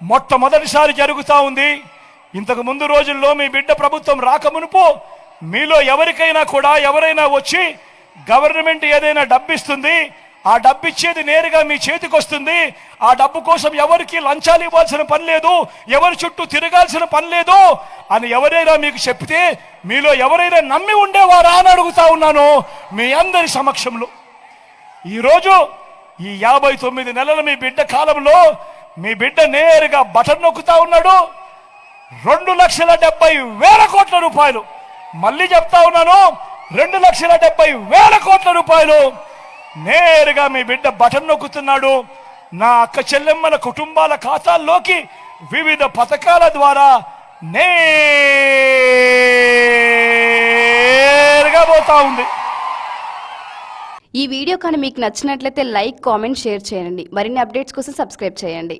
మొట్టమొదటిసారి జరుగుతూ ఉంది. ఇంతకు ముందు రోజుల్లో మీ బిడ్డ ప్రభుత్వం రాకమునుపు మీలో ఎవరికైనా కూడా ఎవరైనా వచ్చి గవర్నమెంట్ ఏదైనా డబ్బు ఇస్తుంది, ఆ డబ్బు ఇచ్చేది నేరుగా మీ చేతికి వస్తుంది, ఆ డబ్బు కోసం ఎవరికి లంచాలు ఇవ్వాల్సిన పని లేదు, ఎవరి చుట్టూ తిరగాల్సిన పని లేదు అని ఎవరైనా మీకు చెప్తే మీలో ఎవరైనా నమ్మి ఉండేవారా అని అడుగుతా ఉన్నాను మీ అందరి సమక్షంలో. ఈరోజు ఈ 59 నెలల మీ బిడ్డ కాలంలో మీ బిడ్డ నేరుగా బటన్ నొక్కుతా ఉన్నాడు. 2,70,000 కోట్ల రూపాయలు, మళ్ళీ చెప్తా ఉన్నాను, 2,70,000 కోట్ల రూపాయలు నేరుగా మీ బిడ్డ బటన్ నొక్కుతున్నాడు. నా అక్క చెల్లెమ్మల కుటుంబాల ఖాతాల్లోకి వివిధ పథకాల ద్వారా నేరుగా పోతా ఉంది. ఈ వీడియో కానీ మీకు నచ్చినట్లయితే లైక్, కామెంట్, షేర్ చేయండి. మరిన్ని అప్డేట్స్ కోసం సబ్స్క్రైబ్ చేయండి.